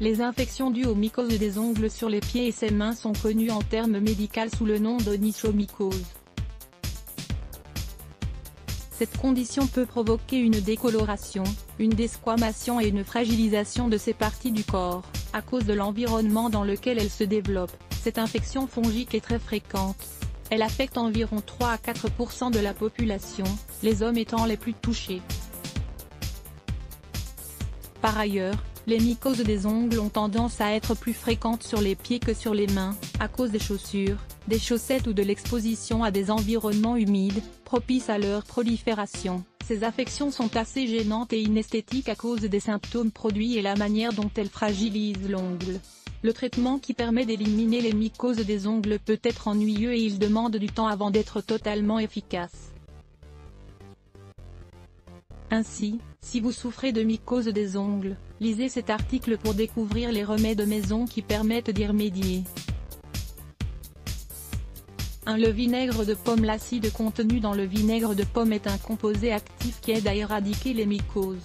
Les infections dues aux mycoses des ongles sur les pieds et ses mains sont connues en termes médicaux sous le nom d'onychomycose. Cette condition peut provoquer une décoloration, une desquamation et une fragilisation de ces parties du corps, à cause de l'environnement dans lequel elle se développe. Cette infection fongique est très fréquente. Elle affecte environ 3 à 4% de la population, les hommes étant les plus touchés. Par ailleurs, les mycoses des ongles ont tendance à être plus fréquentes sur les pieds que sur les mains, à cause des chaussures, des chaussettes ou de l'exposition à des environnements humides, propices à leur prolifération. Ces affections sont assez gênantes et inesthétiques à cause des symptômes produits et la manière dont elles fragilisent l'ongle. Le traitement qui permet d'éliminer les mycoses des ongles peut être ennuyeux et il demande du temps avant d'être totalement efficace. Ainsi, si vous souffrez de mycose des ongles, lisez cet article pour découvrir les remèdes maison qui permettent d'y remédier. 1. Le vinaigre de pomme. L'acide contenu dans le vinaigre de pomme est un composé actif qui aide à éradiquer les mycoses.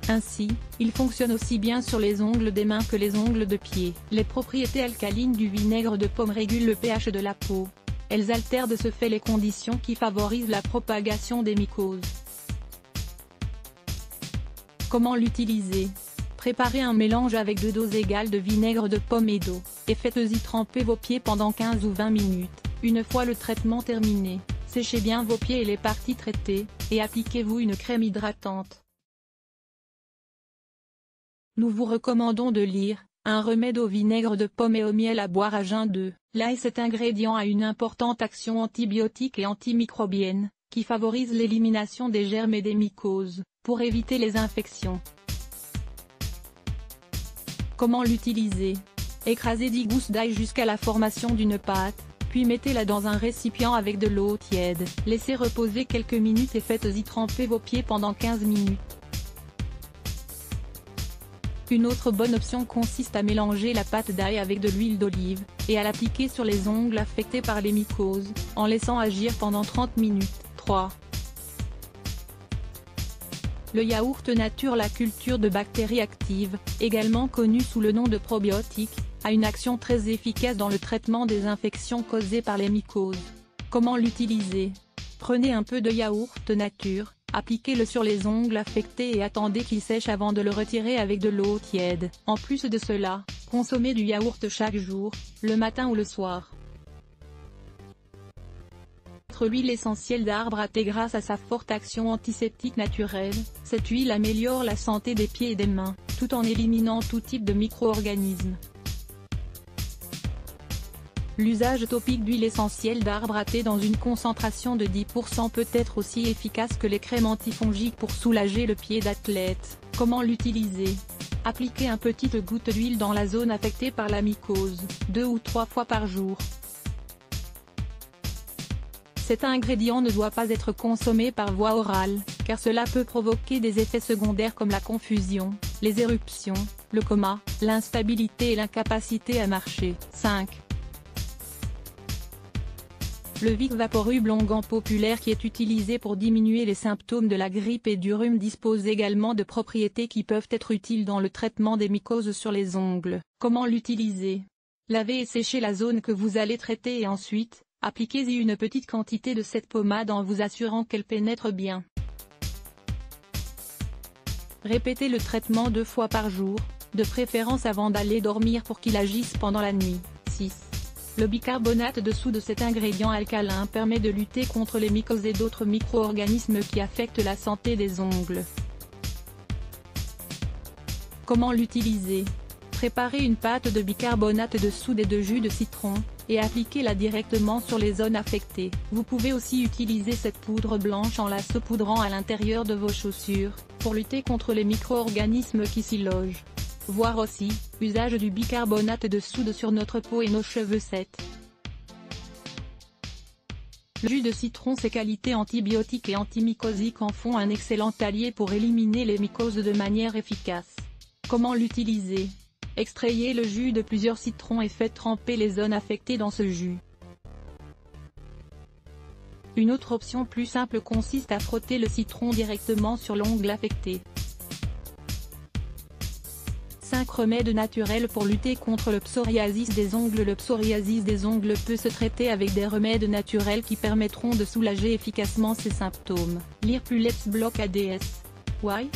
Ainsi, il fonctionne aussi bien sur les ongles des mains que les ongles de pied. Les propriétés alcalines du vinaigre de pomme régulent le pH de la peau. Elles altèrent de ce fait les conditions qui favorisent la propagation des mycoses. Comment l'utiliser? Préparez un mélange avec 2 doses égales de vinaigre de pomme et d'eau, et faites-y tremper vos pieds pendant 15 ou 20 minutes. Une fois le traitement terminé, séchez bien vos pieds et les parties traitées, et appliquez-vous une crème hydratante. Nous vous recommandons de lire « Un remède au vinaigre de pomme et au miel à boire à jeun de lait ». Cet ingrédient a une importante action antibiotique et antimicrobienne, qui favorise l'élimination des germes et des mycoses, pour éviter les infections. Comment l'utiliser? Écrasez 10 gousses d'ail jusqu'à la formation d'une pâte, puis mettez-la dans un récipient avec de l'eau tiède. Laissez reposer quelques minutes et faites-y tremper vos pieds pendant 15 minutes. Une autre bonne option consiste à mélanger la pâte d'ail avec de l'huile d'olive, et à l'appliquer sur les ongles affectés par les mycoses, en laissant agir pendant 30 minutes. 3. Le yaourt nature. La culture de bactéries actives, également connue sous le nom de probiotiques, a une action très efficace dans le traitement des infections causées par les mycoses. Comment l'utiliser? Prenez un peu de yaourt nature, appliquez-le sur les ongles affectés et attendez qu'il sèche avant de le retirer avec de l'eau tiède. En plus de cela, consommez du yaourt chaque jour, le matin ou le soir. L'huile essentielle d'arbre à thé. Grâce à sa forte action antiseptique naturelle, cette huile améliore la santé des pieds et des mains, tout en éliminant tout type de micro-organismes. L'usage topique d'huile essentielle d'arbre à thé dans une concentration de 10% peut être aussi efficace que les crèmes antifongiques pour soulager le pied d'athlète. Comment l'utiliser? Appliquez un petite goutte d'huile dans la zone affectée par la mycose, 2 ou 3 fois par jour. Cet ingrédient ne doit pas être consommé par voie orale, car cela peut provoquer des effets secondaires comme la confusion, les éruptions, le coma, l'instabilité et l'incapacité à marcher. 5. Le Vic Vaporub Longan populaire qui est utilisé pour diminuer les symptômes de la grippe et du rhume dispose également de propriétés qui peuvent être utiles dans le traitement des mycoses sur les ongles. Comment l'utiliser? Lavez et séchez la zone que vous allez traiter et ensuite, appliquez-y une petite quantité de cette pommade en vous assurant qu'elle pénètre bien. Répétez le traitement 2 fois par jour, de préférence avant d'aller dormir pour qu'il agisse pendant la nuit. 6. Le bicarbonate de soude. Cet ingrédient alcalin permet de lutter contre les mycoses et d'autres micro-organismes qui affectent la santé des ongles. Comment l'utiliser? Préparez une pâte de bicarbonate de soude et de jus de citron, et appliquez-la directement sur les zones affectées. Vous pouvez aussi utiliser cette poudre blanche en la saupoudrant à l'intérieur de vos chaussures, pour lutter contre les micro-organismes qui s'y logent. Voir aussi, usage du bicarbonate de soude sur notre peau et nos cheveux. 7. Le jus de citron. Ses qualités antibiotiques et antimycosiques en font un excellent allié pour éliminer les mycoses de manière efficace. Comment l'utiliser? Extrayez le jus de plusieurs citrons et faites tremper les zones affectées dans ce jus. Une autre option plus simple consiste à frotter le citron directement sur l'ongle affecté. 5 remèdes naturels pour lutter contre le psoriasis des ongles. Le psoriasis des ongles peut se traiter avec des remèdes naturels qui permettront de soulager efficacement ces symptômes. Lire plus Let's Block ADS. Why?